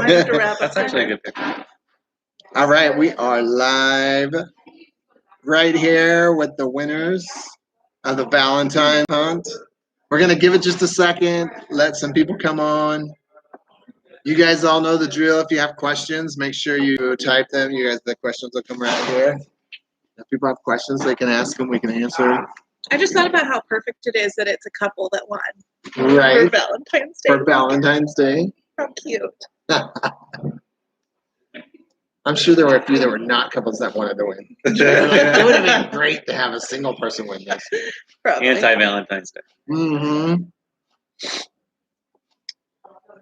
might have to wrap up. That's actually a good picture. All right, we are live right here with the winners of the Valentine hunt. We're going to give it just a second, let some people come on. You guys all know the drill. If you have questions, make sure you type them. You guys, the questions will come right here. If people have questions, they can ask them. We can answer. I just thought about how perfect it is that it's a couple that won. Right. For Valentine's Day. For Valentine's Day. How cute. I'm sure there were a few that were not couples that wanted to win. It would have been great to have a single person win this. Probably. Anti-Valentine's Day. Mm-hmm.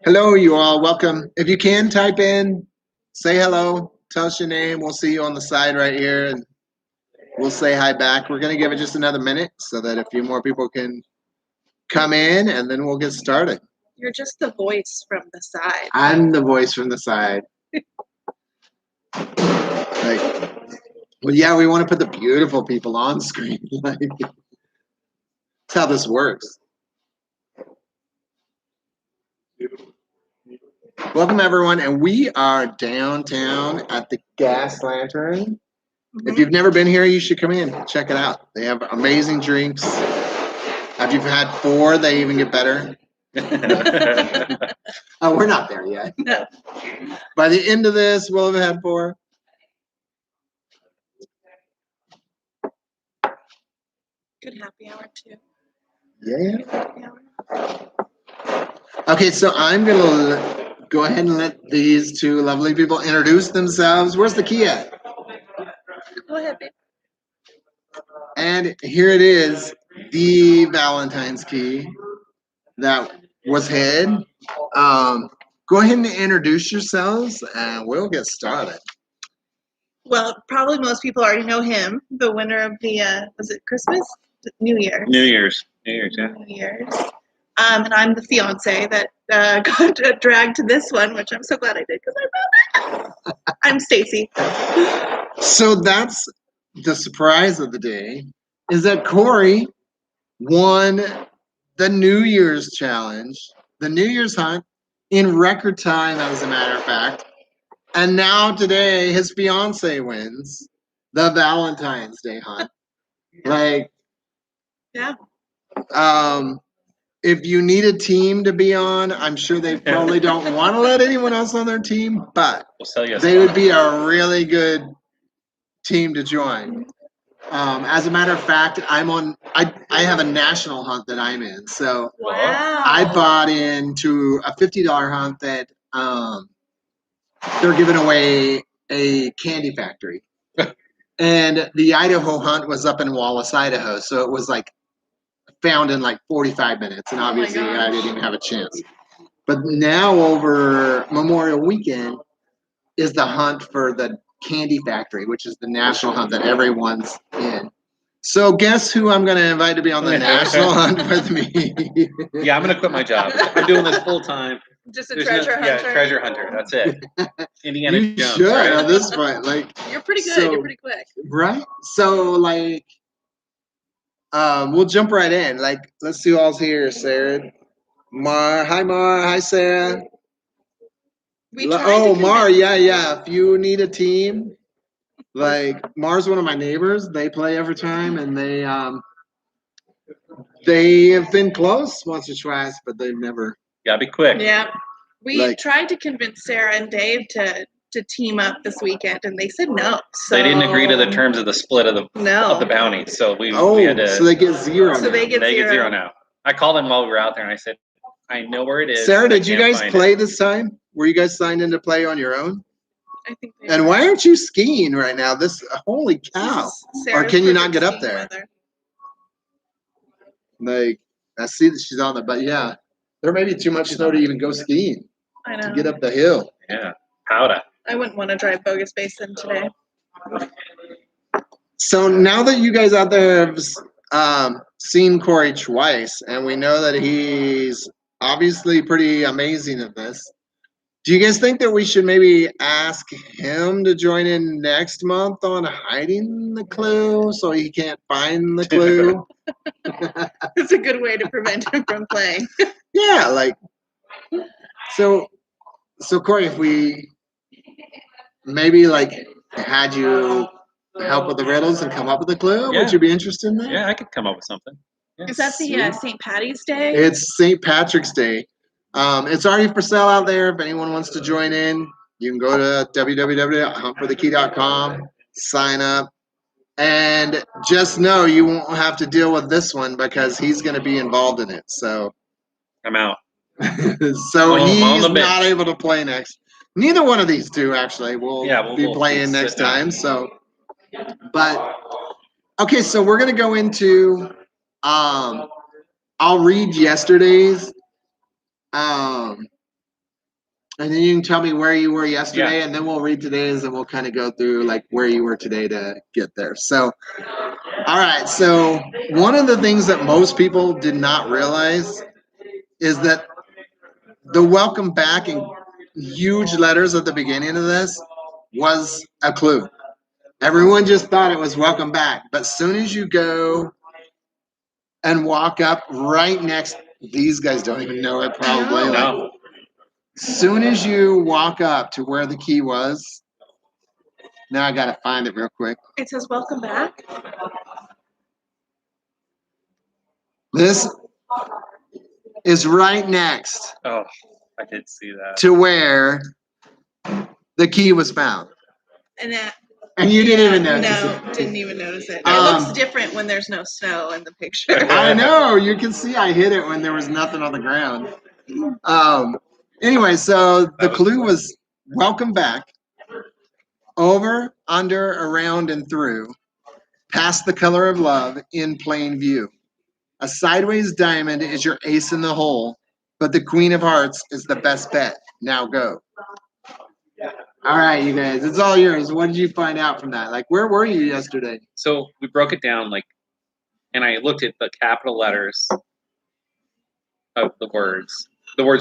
Hello, you all. Welcome. If you can, type in, say hello, tell us your name. We'll see you on the side right here, and we'll say hi back. We're going to give it just another minute so that a few more people can come in, and then we'll get started. You're just the voice from the side. I'm the voice from the side. Well, yeah, we want to put the beautiful people on screen. That's how this works. Welcome, everyone, and we are downtown at the Gas Lantern. Mm-hmm. If you've never been here, you should come in. Check it out. They have amazing drinks. If you've had 4, they even get better. Oh, we're not there yet. No. By the end of this, we'll have had 4. Good happy hour, too. Yeah. Good happy hour. Okay, so I'm going to go ahead and let these two lovely people introduce themselves. Where's the key at? Go ahead, babe. And here it is, the Valentine's key that was hid. Go ahead and introduce yourselves, and we'll get started. Well, probably most people already know him, the winner of the, was it Christmas? New Year's. New Year's, yeah. New Year's. And I'm the fiance that got dragged to this one, which I'm so glad I did because I love it. I'm Stacey. So that's the surprise of the day, is that Corey won the New Year's challenge, the New Year's hunt, in record time, as a matter of fact. And now today, his fiance wins the Valentine's Day hunt. Yeah. If you need a team to be on, I'm sure they probably don't want to let anyone else on their team, but they would be a really good team to join. As a matter of fact, I have a national hunt that I'm in. So wow. I bought into a $50 hunt that they're giving away a candy factory. And the Idaho hunt was up in Wallace, Idaho. So it was like found in like 45 minutes. And obviously I didn't even have a chance. But now over Memorial Weekend is the hunt for the Candy Factory, which is the national hunt that everyone's in. So guess who I'm going to invite to be on the national hunt with me? Yeah, I'm going to quit my job. I'm doing this full time. Just a treasure hunter. Yeah, treasure hunter. That's it. Indiana you Jones. Should right? at this point. You're pretty good. You're pretty quick. Right? So we'll jump right in. Let's see who all's here. Sarah. Hi, Mar. Hi, Sarah. Mar, yeah. If you need a team, Mar's one of my neighbors. They play every time, and they have been close once or twice, but they've never. Gotta be quick. Yeah, we tried to convince Sarah and Dave to team up this weekend, and they said no. So they didn't agree to the terms of the split of the bounty, so we had to. So they get 0. So they get 0 now. I called them while we were out there, and I said, I know where it is. Sarah, did you guys play this time? Were you guys signed in to play on your own? I think they and why aren't you skiing right now? Holy cow. Or can you not get up there? Weather. I see that she's on but yeah. There may be too much snow to even go skiing. I know. To get up the hill. Yeah. Powder. I wouldn't want to drive Bogus Basin today. So now that you guys out there have seen Corey twice, and we know that he's obviously pretty amazing at this, do you guys think that we should maybe ask him to join in next month on hiding the clue so he can't find the clue? It's a good way to prevent him from playing. Yeah, so So Corey, if we maybe like had you help with the riddles and come up with a clue, would you be interested in that? Yeah, I could come up with something. Yeah. Is that the St. Patty's Day? It's St. Patrick's Day. It's already for sale out there. If anyone wants to join in, you can go to www.huntforthekey.com, sign up, and just know you won't have to deal with this one because he's going to be involved in it. So I'm out. So he's not able to play next. Neither one of these two actually will be playing next time. So, but okay, so we're gonna go into. I'll read yesterday's. And then you can tell me where you were yesterday, and then we'll read today's, and we'll kind of go through like where you were today to get there. So, all right. So one of the things that most people did not realize is that the welcome back in huge letters at the beginning of this was a clue. Everyone just thought it was welcome back. But as soon as you go and walk up right next, these guys don't even know it probably. No. As soon as you walk up to where the key was, now I got to find it real quick. It says welcome back. This is right next. Oh, I did see that. To where the key was found. And you didn't even notice it. No, didn't even notice it. It looks different when there's no snow in the picture. I know. You can see I hit it when there was nothing on the ground. Anyway, so the clue was welcome back, over, under, around, and through, past the color of love, in plain view. A sideways diamond is your ace in the hole, but the queen of hearts is the best bet. Now go. All right, you guys, it's all yours. What did you find out from that? Like, where were you yesterday? So we broke it down, like, and I looked at the capital letters of the words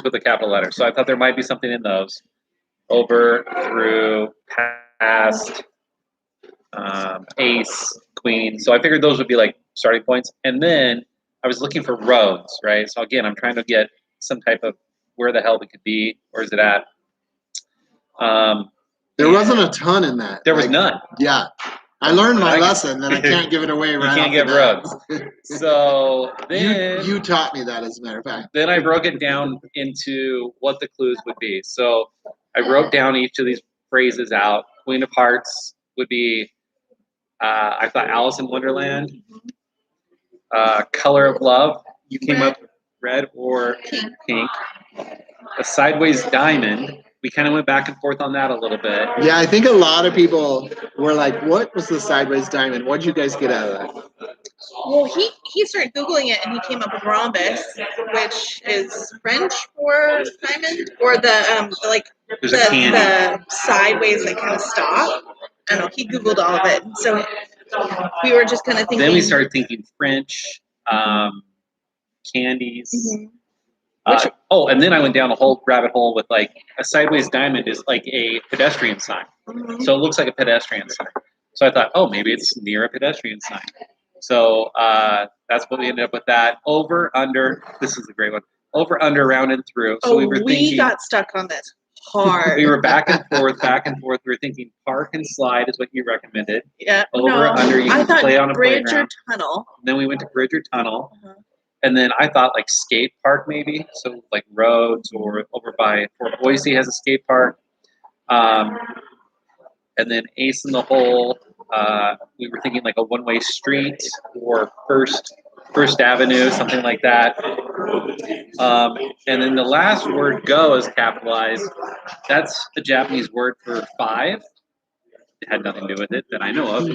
with the capital letters. So I thought there might be something in those. Over, through, past, ace, queen. So I figured those would be like starting points. And then I was looking for roads, right? So again, I'm trying to get some type of where the hell it could be. Where is it at? There wasn't a ton in that. There was none. Yeah. I learned my lesson that I can't give it away right now. You can't get roads. So then you taught me that, as a matter of fact. Then I broke it down into what the clues would be. So I wrote down each of these phrases out. Queen of Hearts would be, I thought Alice in Wonderland. Color of Love. You came up red or pink. A sideways diamond. We kind of went back and forth on that a little bit. Yeah, I think a lot of people were like, what was the sideways diamond? What did you guys get out of that? Well, he started Googling it, and he came up with rhombus, which is French for diamond, or the sideways that kind of stop. I don't know. He Googled all of it. So we were just kind of thinking. Then we started thinking French, candies. Mm-hmm. And then I went down a whole rabbit hole with like a sideways diamond is like a pedestrian sign. Mm-hmm. So it looks like a pedestrian sign. So I thought, maybe it's near a pedestrian sign. So that's what we ended up with that. Over, under, this is a great one. Over, under, round, and through. So we got stuck on this hard. We were back and forth. We were thinking park and slide is what you recommended. Yeah. Over, under, you can play on a bridge playground. Or tunnel. And then we went to bridge or tunnel. Uh-huh. And then I thought like skate park maybe, so like roads or over by Fort Boise has a skate park. And then ace in the hole, we were thinking like a one-way street or First Avenue, something like that. And then the last word go is capitalized. That's the Japanese word for 5. It had nothing to do with it that I know of,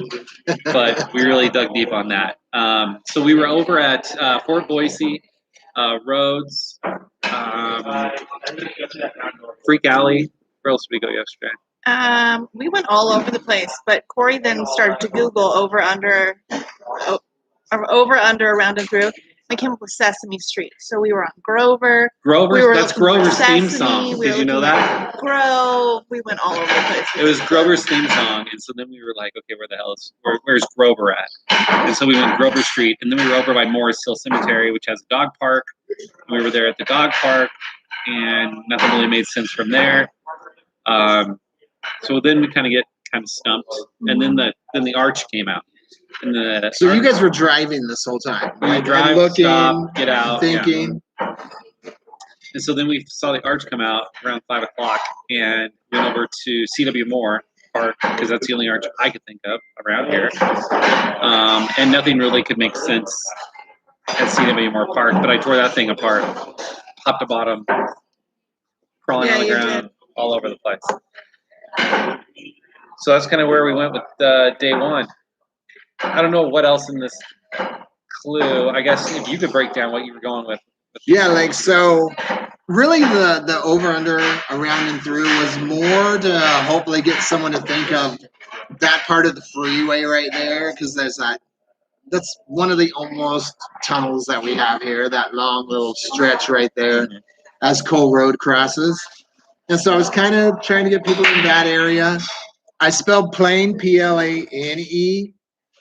but we really dug deep on that. So we were over at Fort Boise, Rhodes, Freak Alley. Where else did we go yesterday? We went all over the place, but Corey then started to Google over, under, around, and through. We came up with Sesame Street. So we were on Grover. That's Grover's theme song. Did you know that? Grove. We went all over the place. It was Grover's theme song, and so then we were like, okay, where's Grover at? And so we went Grover Street, and then we were over by Morris Hill Cemetery, which has a dog park. We were there at the dog park, and nothing really made sense from there. So then we kind of stumped, and then the arch came out. And the So you guys were driving this whole time, we right? drive, And looking, stop, get out, yeah. thinking. And so then we saw the arch come out around 5 o'clock, and went over to C.W. Moore Park because that's the only arch I could think of around here. And nothing really could make sense at C.W. Moore Park, but I tore that thing apart, top to bottom, crawling on the ground, all over the place. So that's kind of where we went with day one. I don't know what else in this clue. I guess if you could break down what you were going with. Yeah, like so. Really, the over under around and through was more to hopefully get someone to think of that part of the freeway right there, because there's that. That's one of the almost tunnels that we have here. That long little stretch right there, as Cole Road crosses. And so I was kind of trying to get people in that area. I spelled plane, Plane.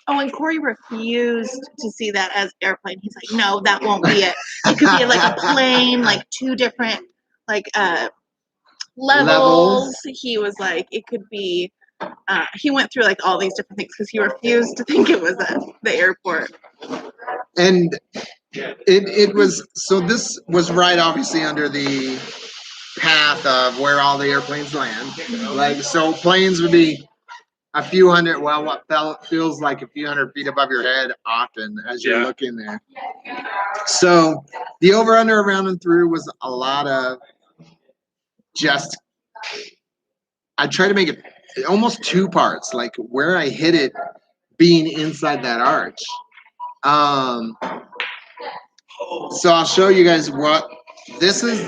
Oh, and Corey refused to see that as airplane. He's like, no, that won't be it. It could be like a plane, like two different levels. He was like, it could be. He went through like all these different things because he refused to think it was the airport. And it was, so this was right obviously under the path of where all the airplanes land. Like, so planes would be a few hundred, well, what feels like a few hundred feet above your head often as you're looking there. So the over under around and through was a lot of just, I try to make it almost two parts, like where I hit it being inside that arch. So I'll show you guys what, this is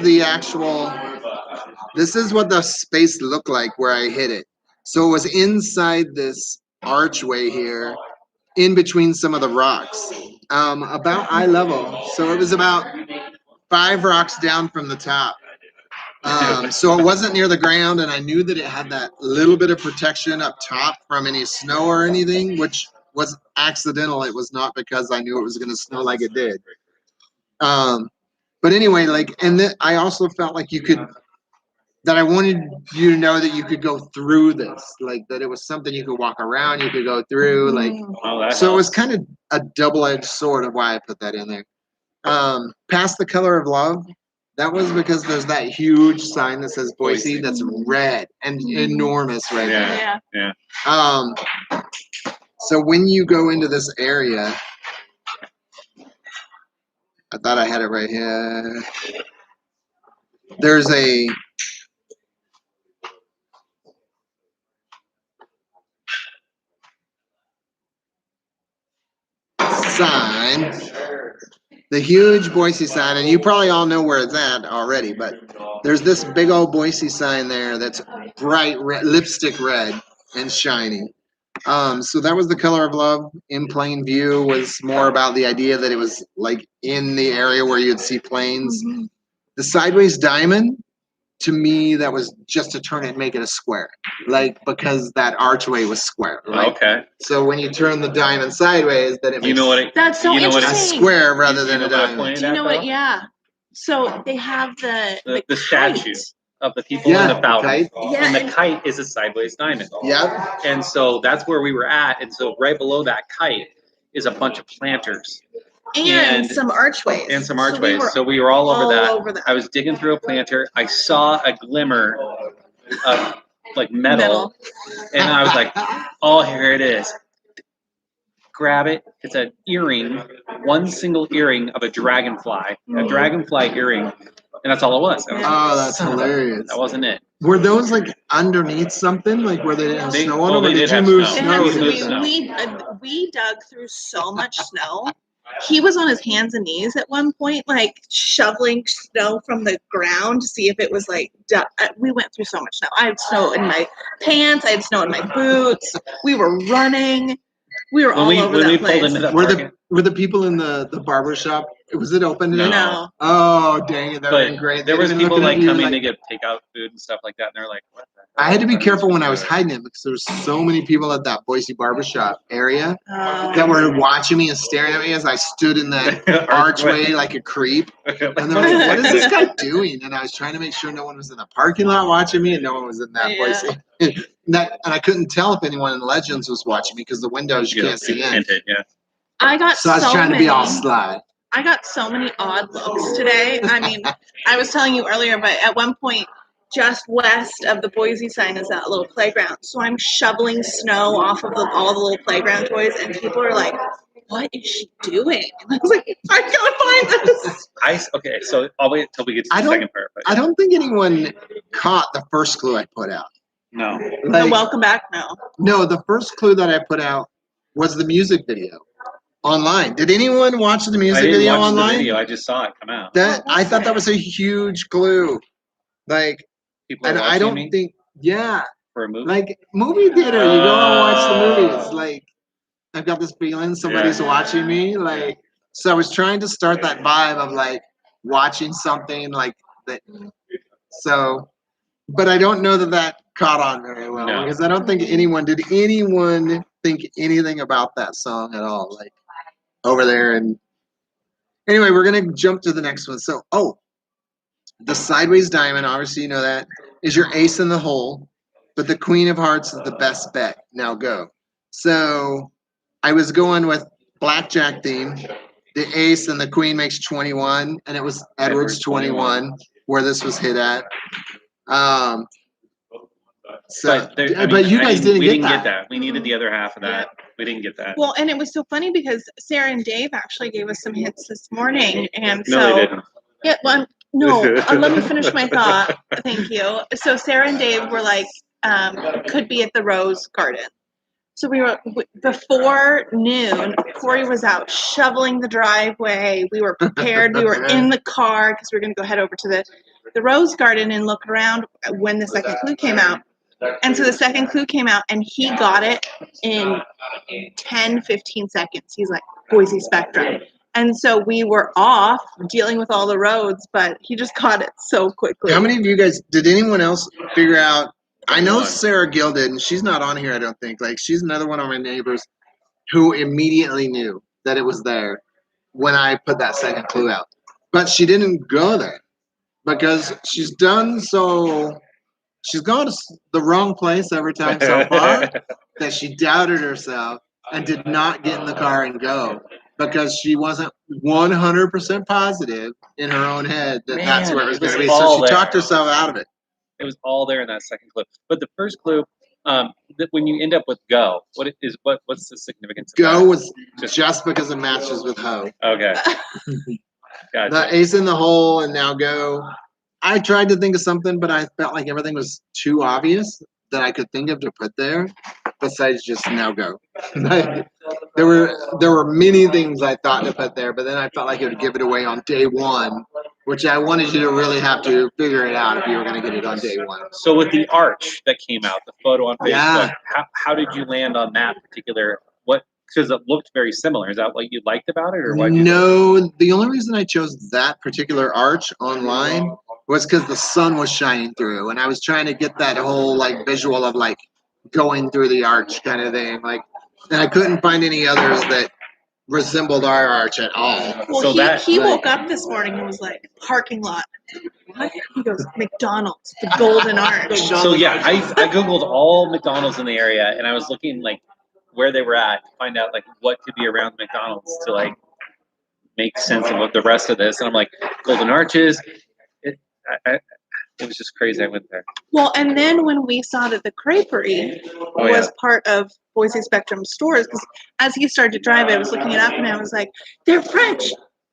what the space looked like where I hit it. So it was inside this archway here, in between some of the rocks, about eye level. So it was about 5 rocks down from the top. So it wasn't near the ground, and I knew that it had that little bit of protection up top from any snow or anything, which was accidental. It was not because I knew it was going to snow like it did. But anyway, like, and then I also felt like I wanted you to know that you could go through this, like that it was something you could walk around, you could go through, like, so it was kind of a double-edged sword of why I put that in there. Past the color of love, that was because there's that huge sign that says Boise that's red and enormous right there. Yeah. So when you go into this area, I thought I had it right here. There's a sign, the huge Boise sign, and you probably all know where it's at already, but there's this big old Boise sign there that's bright red, lipstick red and shiny. So that was the color of love. In plain view was more about the idea that it was like in the area where you'd see planes. The sideways diamond, to me, that was just to turn it and make it a square, like, because that archway was square. Like, okay. So when you turn the diamond sideways, then it makes that's so interesting. a square rather than a diamond. Do you know what? Yeah. So they have the statue of the people in the fountain, and the kite is a sideways diamond. Yep. And so that's where we were at, and so right below that kite is a bunch of planters. And some archways. So we were all over that. I was digging through a planter. I saw a glimmer of like metal. And I was like, oh, here it is. Grab it. It's an earring, one single earring of a dragonfly earring. And that's all it was. Oh, that's hilarious. That wasn't it. Were those like underneath something, like where they didn't have snow on them, or did you move snow? We dug through so much snow. He was on his hands and knees at one point, like shoveling snow from the ground to see if it was like, we went through so much snow. I had snow in my pants. I had snow in my boots. We were running. We were all over when that we place. pulled into that Were parking, the people in the barber shop? Was it open today? No. Oh dang it! That would have been but great. there They'd was have been people looking at like you coming like- to get takeout food and stuff like that, and they're like, "What the I hell had to be are these careful when I people was doing?" hiding it because there was so many people at that Boise barbershop area Oh. that were watching me and staring at me as I stood in that archway like a creep. And they're like, "What is this guy doing?" And I was trying to make sure no one was in the parking lot watching me, and no one was in that Yeah. Boise. And I couldn't tell if anyone in Legends was watching me because the windows you can't see in. Tinted, yeah. I got So I was trying many, to be all sly. I got so many odd looks today. I mean, I was telling you earlier, but at one point, just west of the Boise sign is that little playground. So I'm shoveling snow off of all the little playground toys, and people are like, "What is she doing?" And I was like, "I gotta find this." Okay, so I'll wait until we get to I the don't- second part. But I don't think anyone caught the first clue I put out. no. The Like, welcome back now. no, the first clue that I put out was the music video online. Did anyone watch the I music didn't video watch online? the video. I just saw it come out. That What was I thought it? that was a huge clue. Like, People are and watching I don't me think, yeah, for a movie. like movie theater. You go and watch the Oh. movies. Like, I've got this feeling somebody's Yeah. watching me. Like, so I was trying to start that vibe of like watching something like that. So, but I don't know that caught on very well No. because I don't think anyone think anything about that song at all. Like over there and anyway, we're gonna jump to the next one. So, the sideways diamond, obviously you know that is your ace in the hole, but the queen of hearts is the best bet. Now go. So, I was going with blackjack theme. The ace and the queen makes 21, and it was Edward's 21 where this was hit at. So, but you guys didn't we get didn't that. get that. We needed the other half of that. We didn't get that. Well, and it was so funny because Sarah and Dave actually gave us some hints this morning, and No, so they didn't. yeah, well, no. Let me finish my thought. Thank you. So Sarah and Dave were like, could be at the Rose Garden. So we were before noon. Corey was out shoveling the driveway. We were prepared. We were in the car because we were going to go head over to the Rose Garden and look around when the second clue came out. And so the second clue came out, and he got it in 10, 15 seconds. He's like, Boise Spectrum. And so we were off dealing with all the roads, but he just caught it so quickly. How many of you guys, did anyone else figure out? I know Sarah Gill did, and she's not on here, I don't think. Like, she's another one of my neighbors who immediately knew that it was there when I put that second clue out. But she didn't go there because she's gone to the wrong place every time so far that she doubted herself and did not get in the car and go because she wasn't 100% positive in her own head that that's Man, where it was it was going to be. all So she there. talked herself out of it. It was all there in that second clue. But the first clue, that when you end up with go, what's the significance of Go that? was just because it matches with hoe. Okay. Gotcha. The ace in the hole and now go. I tried to think of something, but I felt like everything was too obvious that I could think of to put there besides just now go. there were many things I thought to put there, but then I felt like it would give it away on day one, which I wanted you to really have to figure it out if you were going to get it on day one. So with the arch that came out, the photo on Facebook, Yeah. how did you land on that particular, because it looked very similar. Is that what you liked about it, or what? No, the only reason I chose that particular arch online was because the sun was shining through, and I was trying to get that whole like visual of like going through the arch kind of thing. Like, and I couldn't find any others that resembled our arch at all. Well, So he woke up this morning and was like, parking lot. What? He goes, McDonald's, the Golden Arch. So yeah, I googled all McDonald's in the area, and I was looking like where they were at to find out like what could be around McDonald's to like make sense of what the rest of this. And I'm like, Golden Arches. It was just crazy. I went there. Well, and then when we saw that the creperie was part of Boise Spectrum stores, because as he started to drive, I was looking it up and I was like, they're French.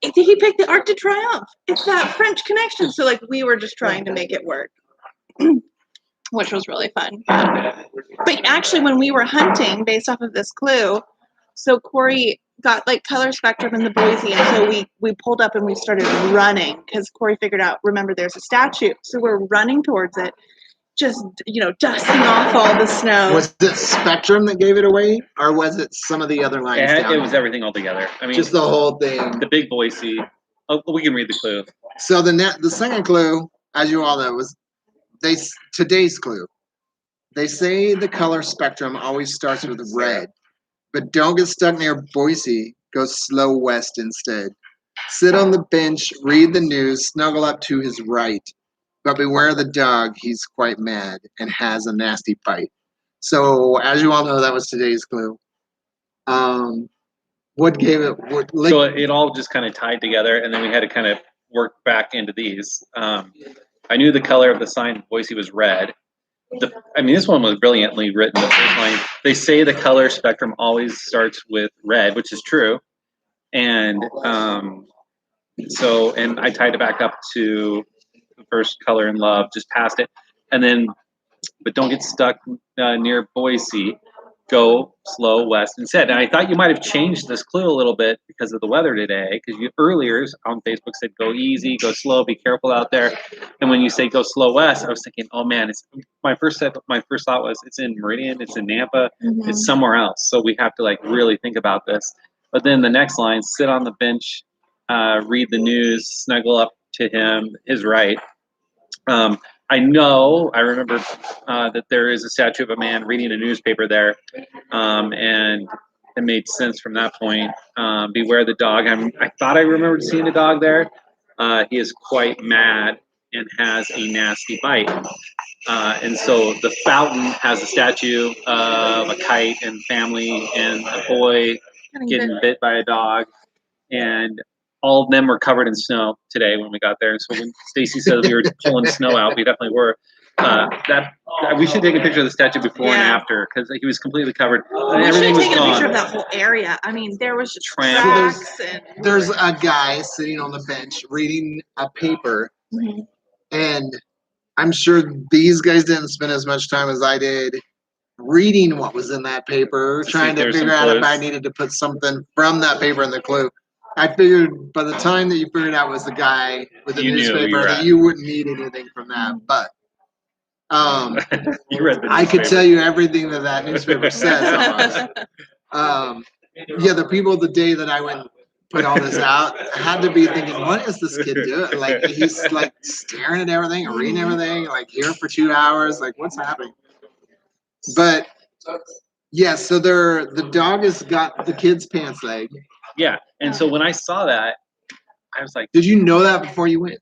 He picked the Arc de Triomphe. It's that French connection. So like we were just trying to make it work, which was really fun. But actually, when we were hunting based off of this clue, so Corey got like color spectrum in the Boise, and so we pulled up and we started running because Corey figured out, remember, there's a statue. So we're running towards it, just dusting off all the snow. Was it Spectrum that gave it away, or was it some of the other lines? It was everything all together. I mean, just the whole thing. The big Boise. Oh, we can read the clue. So the second clue, as you all know, was today's clue. They say the color spectrum always starts with red, but don't get stuck near Boise. Go slow west instead. Sit on the bench, read the news, snuggle up to his right. But beware the dog, he's quite mad and has a nasty bite. So, as you all know, that was today's clue. What gave it? So it all just kind of tied together, and then we had to kind of work back into these. I knew the color of the sign Boise was red. This one was brilliantly written. The first line, they say the color spectrum always starts with red, which is true. And and I tied it back up to the first color in love, just past it. And then, but don't get stuck near Boise. Go slow west instead. And I thought you might have changed this clue a little bit because of the weather today. Because you earlier on Facebook said go easy, go slow, be careful out there. And when you say go slow west, I was thinking, oh man, my first thought was it's in Meridian, it's in Nampa, it's somewhere else. So we have to really think about this. But then the next line, sit on the bench, read the news, snuggle up to him, his right. I remember that there is a statue of a man reading a newspaper there, and it made sense from that point. Beware the dog. I thought I remembered seeing a dog there. He is quite mad and has a nasty bite. And so the fountain has a statue of a kite and family and a boy getting bit by a dog, and all of them were covered in snow today when we got there. So when Stacey said we were pulling snow out, we definitely were. We should take a picture of the statue before and after because he was completely covered. Everything was gone. We should take a picture of that whole area. There was just tracks. There's a guy sitting on the bench reading a paper, and I'm sure these guys didn't spend as much time as I did reading what was in that paper, trying to figure out if I needed to put something from that paper in the clue. I figured by the time that you figured out was the guy with the newspaper that you wouldn't need anything from that. But you read the I could tell you everything that newspaper says almost. The people the day that I went and put all this out had to be thinking, what is this kid doing? He's staring at everything and reading everything, here for 2 hours. What's happening? But yeah, so the dog has got the kid's pants leg. Yeah, and so when I saw that, I was like, did you know that before you went?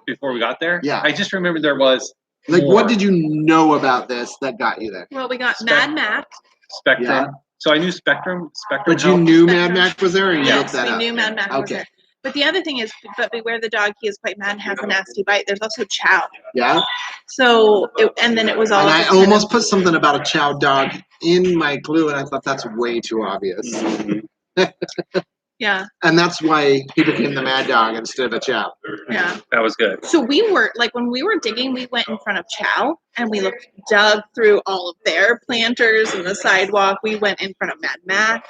Before we got there? Yeah. I just remembered there was more. What did you know about this that got you there? Well, we got Mad Max. Spectrum. Yeah. So I knew Spectrum. But you knew Mad Max was there, or you looked that up? We knew Mad Max was there. But the other thing is, but beware the dog, he is quite mad and has a nasty bite. There's also Chow. Yeah. So, and then it was all. And I almost put something about a Chow dog in my clue, and I thought that's way too obvious. Yeah. And that's why he became the Mad Dog instead of a Chow. Yeah. That was good. So we were, when we were digging, we went in front of Chow, and we dug through all of their planters and the sidewalk. We went in front of Mad Max.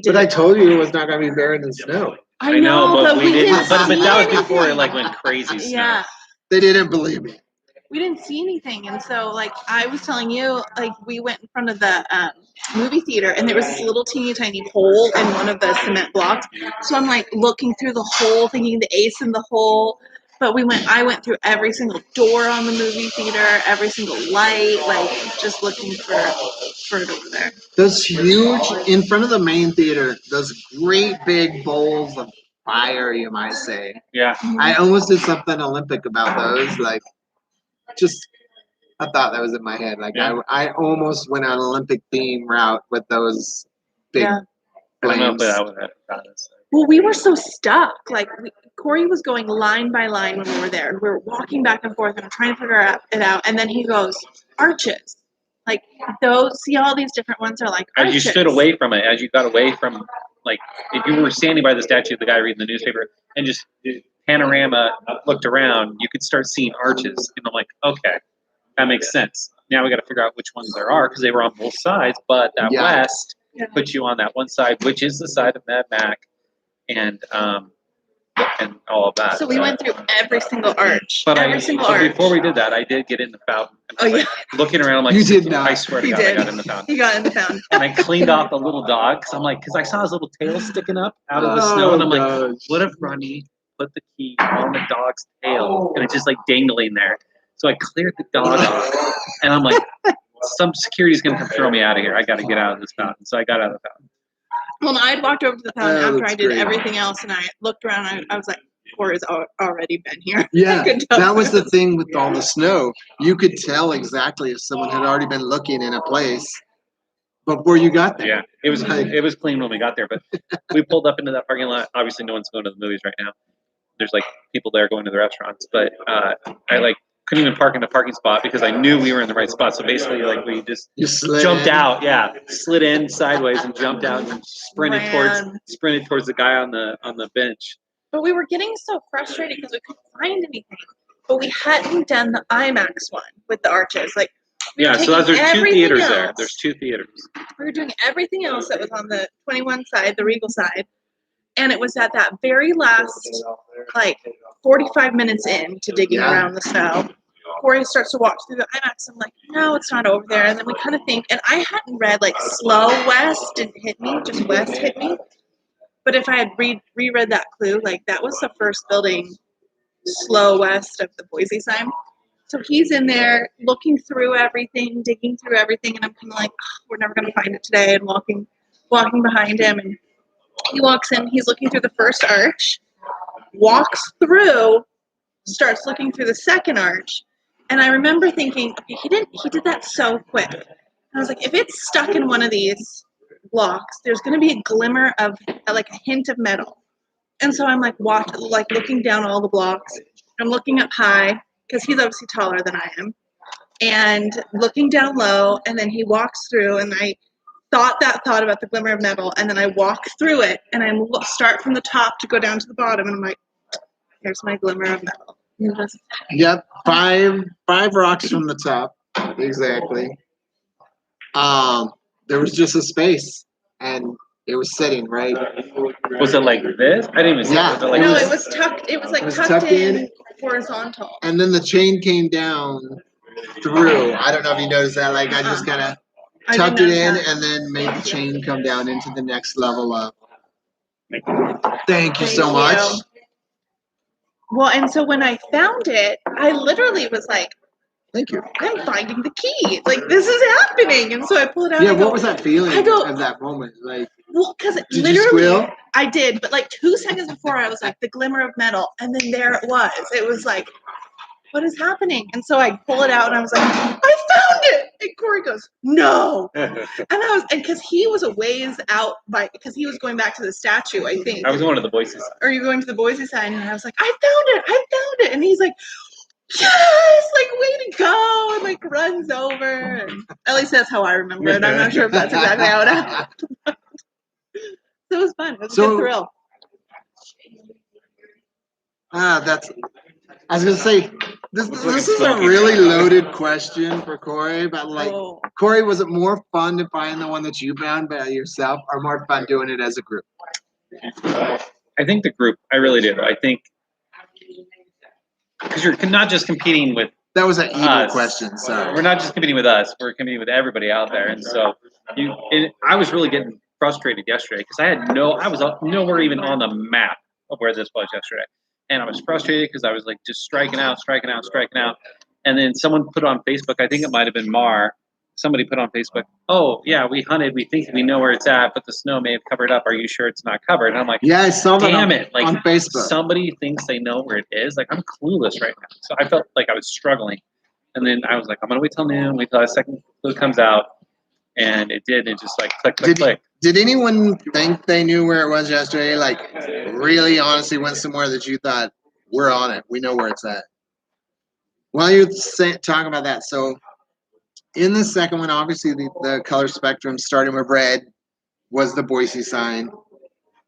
But I told you it was not going to be buried in snow. I know, but we didn't. But that was before it went crazy snow. Yeah. They didn't believe me. We didn't see anything, and so I was telling you, we went in front of the movie theater, and there was this little teeny tiny hole in one of the cement blocks. So I'm looking through the hole, thinking the ace in the hole. But I went through every single door on the movie theater, every single light, just looking for it over there. Those huge, in front of the main theater, those great big bowls of fire, you might say. Yeah. I almost did something Olympic about those, I thought that was in my head. I almost went on an Olympic theme route with those big flames. Well, we were so stuck. Corey was going line by line when we were there. We were walking back and forth and trying to figure it out. And then he goes, arches. See all these different ones are arches. As you stood away from it, as you got away from, if you were standing by the statue of the guy reading the newspaper and just panorama looked around, you could start seeing arches. And I'm like, okay, that makes sense. Now we got to figure out which ones there are because they were on both sides. But that west puts you on that one side, which is the side of Mad Mac. And and all of that. So we went through every single arch. But every single arch. Before we did that, I did get in the fountain. Oh, yeah. Looking around, I'm like, You did not. I swear to He God, did. I got in the fountain. He got in the fountain. And I cleaned off the little dog because I saw his little tail sticking up out of the snow, and I'm like, what if Ronnie put the key on the dog's tail and it's just like dangling there? So I cleared the dog off, and I'm like, some security's gonna come throw me out of here. I got to get out of this fountain. So I got out of the fountain. Well, I'd walked over to the fountain after that's I did great. everything else, and I looked around. And I was like, Corey's already been here. Yeah, Good job. that was the thing with all the snow. You could tell exactly if someone had already been looking in a place before you got there. Yeah, it was clean when we got there, but we pulled up into that parking lot. Obviously, no one's going to the movies right now. There's like people there going to the restaurants, but I like couldn't even park in a parking spot because I knew we were in the right spot. So basically, like we just jumped out, slid in sideways and jumped out and sprinted towards the guy on the bench. But we were getting so frustrated because we couldn't find anything. But we hadn't done the IMAX one with the arches. Like, so there's 2 theaters there. There's 2 theaters. We were doing everything else that was on the 21 side, the Regal side. And it was at that very last, like, 45 minutes into digging around the snow. Corey starts to walk through the IMAX. I'm like, no, it's not over there. And then we kind of think, and I hadn't read, like, slow west didn't hit me, just west hit me. But if I had reread that clue, like, that was the first building slow west of the Boise sign. So he's in there looking through everything, digging through everything, and I'm kind of like, oh, we're never going to find it today, and walking behind him. And he walks in, he's looking through the first arch, walks through, starts looking through the second arch. And I remember thinking, okay, he did that so quick. And I was like, if it's stuck in one of these blocks, there's going to be a glimmer of, like, a hint of metal. And so I'm like, looking down all the blocks. I'm looking up high because he's obviously taller than I am, and looking down low. And then he walks through, and I thought about the glimmer of metal, and then I walk through it, and I start from the top to go down to the bottom, and I'm like, here's my glimmer of metal. Yep, five rocks from the top, exactly. There was just a space, and it was sitting right. Was it like this? I didn't even see it. Like no, it was tucked. It was like tucked in horizontal. And then the chain came down through. I don't know if you noticed that. Like I just kind of tucked it in and then made the chain come down into the next level up. Thank you so much. Well, and so when I found it, I literally was like, thank you. I'm finding the key. Like, this is happening. And so I pull it out. Yeah, what was that feeling at that moment? Like, well, because literally, you squeal? I did. But like 2 seconds before, I was like, the glimmer of metal. And then there it was. It was like, what is happening? And so I pull it out, and I was like, I found it. And Corey goes, no. And because he was a ways out because he was going back to the statue, I think. I was going to the Boise side. Or you going to the Boise side? And I was like, I found it. And he's like, yes, like, way to go, and like runs over. And at least that's how I remember it. I'm not sure if that's exactly how it happened. So it was fun. It was a good thrill. I was gonna say this is a really loaded question for Corey, but like Corey, was it more fun to find the one that you found by yourself, or more fun doing it as a group? I think the group. I really do. I think because you're not just competing with. That was an evil question. Sorry. We're not just competing with us. We're competing with everybody out there, and so I was really getting frustrated yesterday because I was nowhere even on the map of where this was yesterday. And I was frustrated because I was like just striking out. And then someone put on Facebook, I think it might have been Mar, somebody put on Facebook, oh, yeah, we hunted. We think we know where it's at, but the snow may have covered up. Are you sure it's not covered? And I'm like, yeah, I saw that on Facebook. Somebody thinks they know where it is. Like, I'm clueless right now. So I felt like I was struggling. And then I was like, I'm going to wait till noon, wait till that second clue comes out. And it did. It just like click. Did anyone think they knew where it was yesterday? Like, really honestly went somewhere that you thought, we're on it. We know where it's at. While you're talking about that, so in the second one, obviously the color spectrum starting with red was the Boise sign.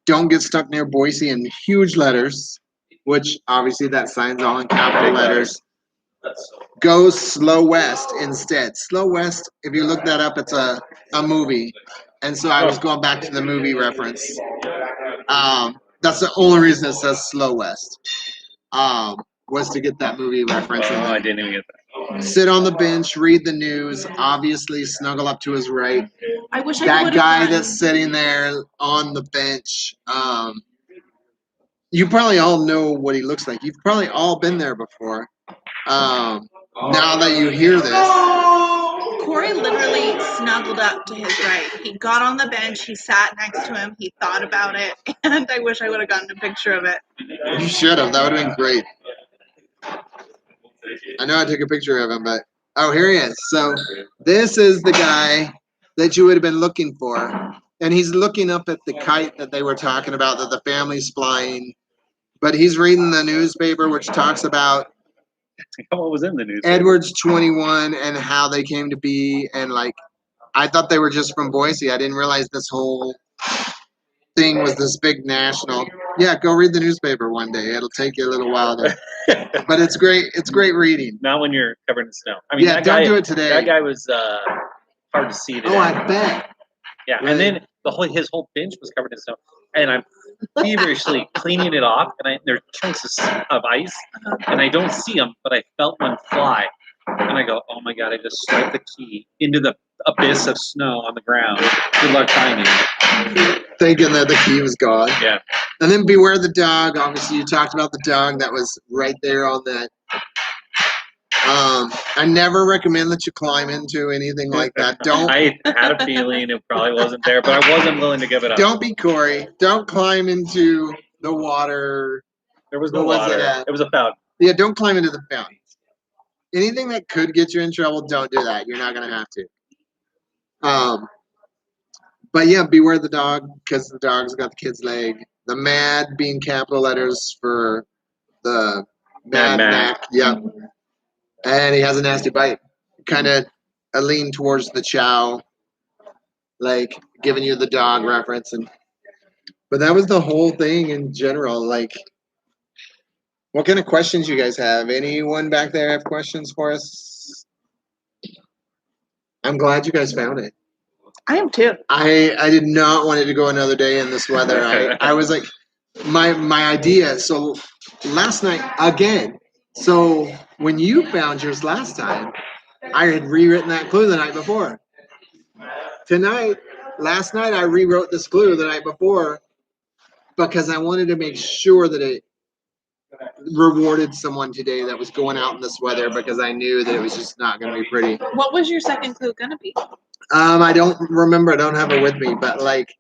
Don't get stuck near Boise in huge letters, which obviously that sign's all in capital letters. Go slow west instead. Slow west, if you look that up, it's a movie. And so I was going back to the movie reference. That's the only reason it says Slow West. Was to get that movie reference. Oh, in there. I didn't even get that. Sit on the bench, read the news, obviously snuggle up to his right. I wish I That would guy have gone. that's sitting there on the bench, you probably all know what he looks like. You've probably all been there before. Now that you hear this, Corey literally snuggled up to his right. He got on the bench, he sat next to him, he thought about it, and I wish I would have gotten a picture of it. you should have. That would have been great. I know I took a picture of him, but oh, here he is. So this is the guy that you would have been looking for. And he's looking up at the kite that they were talking about that the family's flying. But he's reading the newspaper, which talks about What was in the news? Edwards 21 and how they came to be. And like, I thought they were just from Boise. I didn't realize this whole thing was this big national. Yeah, go read the newspaper one day. It'll take you a little while to, but it's great. It's great reading. Not when you're covered in snow. I mean, Yeah, that don't guy, do it today. That guy was hard to see today. Oh, I bet. Yeah, Right. and then his whole bench was covered in snow, and I'm feverishly cleaning it off, and there's chunks of ice, and I don't see them, but I felt one fly, and I go, oh my god, I just swiped the key into the abyss of snow on the ground. Good luck finding it. Thinking that the key was gone. Yeah. And then beware the dog. Obviously, you talked about the dog that was right there on that. I never recommend that you climb into anything like that. Don't. I had a feeling it probably wasn't there, but I wasn't willing to give it up. Don't be Corey. Don't climb into the water. There was no What was water. it at? It was a fountain. Yeah, don't climb into the fountain. Anything that could get you in trouble, don't do that. You're not gonna have to. But yeah, beware the dog because the dog's got the kid's leg. The mad being capital letters for the Mad Mac. Yep. And he has a nasty bite. Kind of a lean towards the chow, like giving you the dog reference. But that was the whole thing in general. Like, what kind of questions you guys have? Anyone back there have questions for us? I'm glad you guys found it. I am too. I did not want it to go another day in this weather. I was like, my idea. So last night again. So when you found yours last time, I had rewritten that clue the night before. Last night I rewrote this clue the night before because I wanted to make sure that it rewarded someone today that was going out in this weather because I knew that it was just not going to be pretty. What was your second clue gonna be? I don't remember. I don't have it with me, but like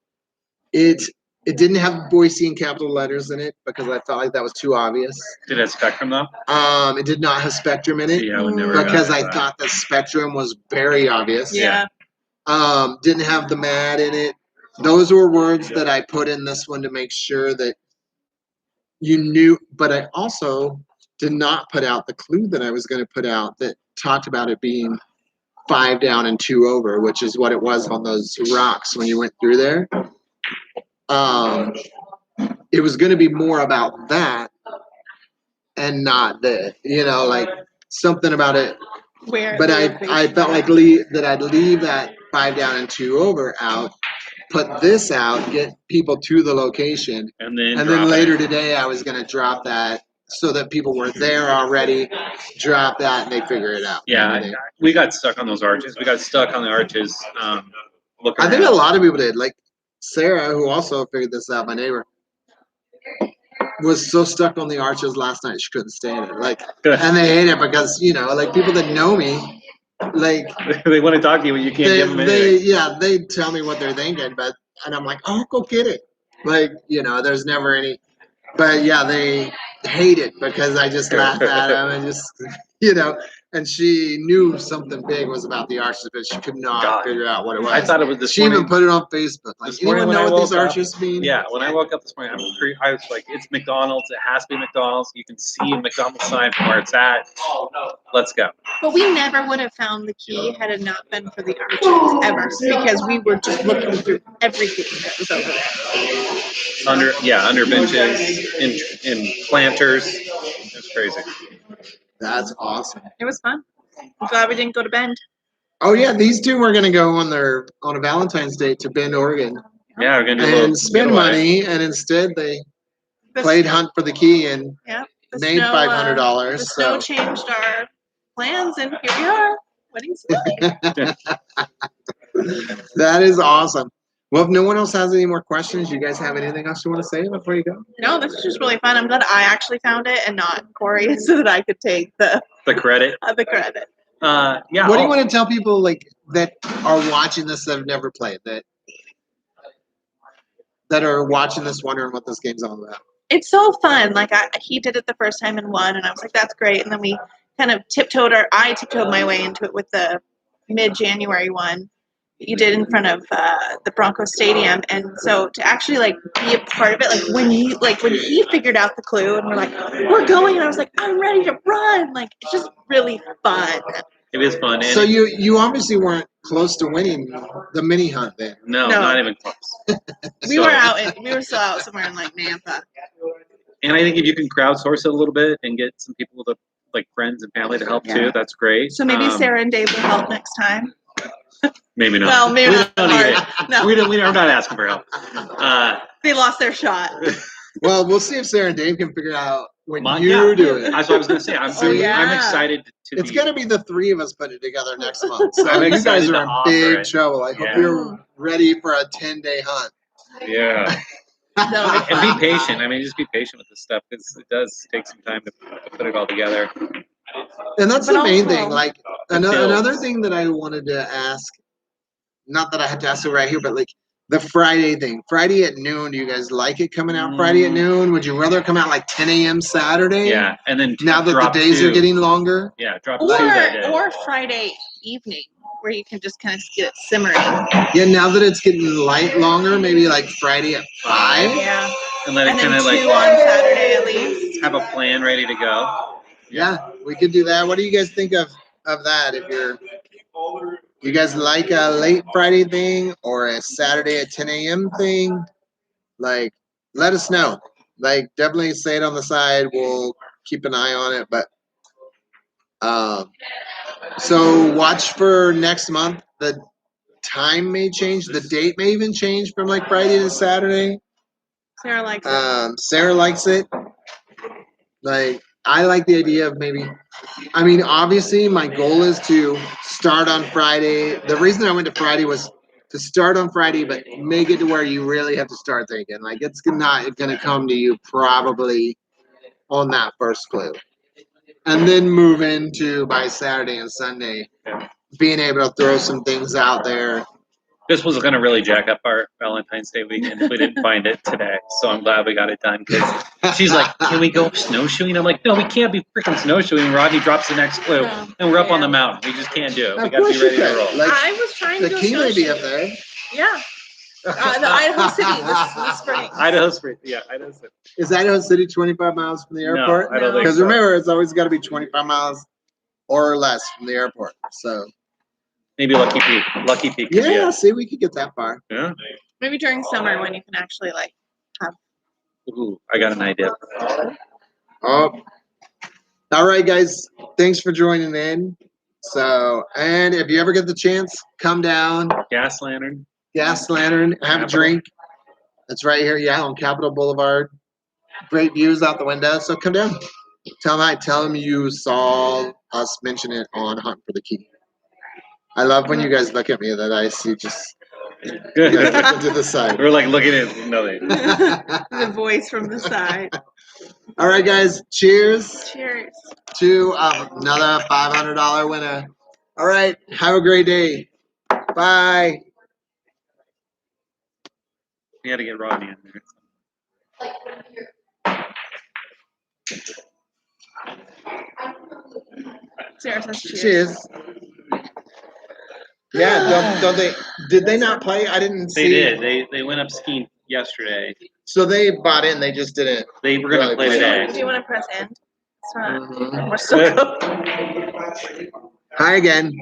it didn't have Boise in capital letters in it because I felt like that was too obvious. Did it have Spectrum though? It did not have Spectrum in it See, I would never because got I that. thought that Spectrum was very obvious. Yeah. Didn't have the mad in it. Those were words that I put in this one to make sure that you knew, but I also did not put out the clue that I was going to put out that talked about it being 5 down and 2 over, which is what it was on those rocks when you went through there. It was going to be more about that and not the, like something about it. Where? But I felt like that I'd leave that 5 down and 2 over out, put this out, get people to the location, And then later today I was going to drop that so that people were there already, drop that, and they figure it out. Yeah, we got stuck on those arches. We got stuck on the arches. Looking I think around. a lot of people did. Like Sarah, who also figured this out, my neighbor, was so stuck on the arches last night she couldn't stand it. Like, and they hate it because like people that know me, like they want to talk to you, but you can't give them anything. they tell me what they're thinking, and I'm like, oh, go get it. Like, there's never any. But yeah, they hate it because I just laugh at them and just, and she knew something big was about the arches, but she could not figure out what it was. I thought it was this She morning. even put it on Facebook. Like, This morning anyone when know I what these woke up- arches mean? Yeah, when I woke up this morning, I was like, it's McDonald's. It has to be McDonald's. You can see a McDonald's sign from where it's at. Let's go. But we never would have found the key had it not been for the arches ever, because we were just looking through everything that was over there. Under benches, in planters. It's crazy. That's awesome. It was fun. I'm glad we didn't go to Bend. Oh yeah, these two were gonna go on a Valentine's date to Bend, Oregon, Yeah, we're gonna do a little and spend getaway. money, and instead they played Hunt for the Key and Yeah. made $500. The snow changed our plans, and here we are. Winning some money. That is awesome. Well, if no one else has any more questions, you guys have anything else you want to say before you go? No, this is just really fun. I'm glad I actually found it and not Corey, so that I could take the credit. the credit. Yeah. What do you want to tell people like that are watching this that have never played that are watching this wondering what this game's all about? It's so fun. Like he did it the first time and won, and I was like, that's great. And then we kind of I tiptoed my way into it with the mid-January one that you did in front of the Broncos Stadium. And so to actually like be a part of it, when he figured out the clue and we're like, we're going, and I was like, I'm ready to run. Like, it's just really fun. It is fun. So you obviously weren't close to winning the mini hunt then. No, not even close. We were still out somewhere in like Nampa. And I think if you can crowdsource it a little bit and get some people to like friends and family to help too, that's great. So maybe Sarah and Dave will help next time. Maybe not. Well, maybe not. No. We're not asking for help. They lost their shot. Well, we'll see if Sarah and Dave can figure out when do it. That's what I was going to say. I'm excited to. It's going to be the three of us put it together next month. So you guys are in big trouble. I hope you're ready for a 10-day hunt. Yeah. And be patient. I mean, just be patient with this stuff because it does take some time to put it all together. And that's the main thing. Like another thing that I wanted to ask, not that I had to ask it right here, but like the Friday thing. Friday at noon, do you guys like it coming out Friday at noon? Would you rather come out like 10 a.m. Saturday? Yeah, and then now that the days are getting longer? Yeah, drop 2 that day. Or Friday evening, where you can just kind of get it simmering. Yeah, now that it's getting light longer, maybe like Friday at 5. Yeah. And let it kind of like 2 on Saturday at least. Have a plan ready to go. Yeah, we could do that. What do you guys think of that? If you guys like a late Friday thing or a Saturday at 10 a.m. thing, like, let us know. Like, definitely say it on the side. We'll keep an eye on it. But so watch for next month. The time may change. The date may even change from like Friday to Saturday. Sarah likes it. Sarah likes it. Like, I like the idea of obviously my goal is to start on Friday. The reason I went to Friday was to start on Friday, but make it to where you really have to start thinking. Like, it's not going to come to you probably on that first clue. And then move into by Saturday and Sunday, being able to throw some things out there. This was going to really jack up our Valentine's Day weekend if we didn't find it today. So I'm glad we got it done. Because she's like, can we go snowshoeing? I'm like, no, we can't be freaking snowshoeing. Rodney drops the next clue. No. And we're up on the mountain. We just can't do it. We got to be ready to roll. Like, I was trying to go snowshoeing. The key may be up there. Yeah. The Idaho City this spring. Idaho Spring. Yeah, Idaho City. Is Idaho City 25 miles from the airport? No, I don't think so. Because remember, it's always got to be 25 miles or less from the airport. So maybe Lucky Peak. Lucky Peak. Yeah, see, we could get that far. Yeah. Maybe during summer when you can actually like have. Ooh, I got an idea. Oh. All right, guys. Thanks for joining in. So, and if you ever get the chance, come down. Gas Lantern. Have a drink. That's right here, on Capitol Boulevard. Great views out the window. So come down. Tell them you saw us mention it on Hunt for the Key. I love when you guys look at me that I see just to the side. We're like looking at nothing. The voice from the side. All right, guys. Cheers. Cheers. To another $500 winner. All right. Have a great day. Bye. We got to get Rodney in there. Sarah says cheers. Cheers. Yeah, don't they? Did they not play? I didn't see. They did. They went up skiing yesterday. So they bought in. They just didn't. They were going to play today. Do you want to press end? It's not. We're still going. Hi again.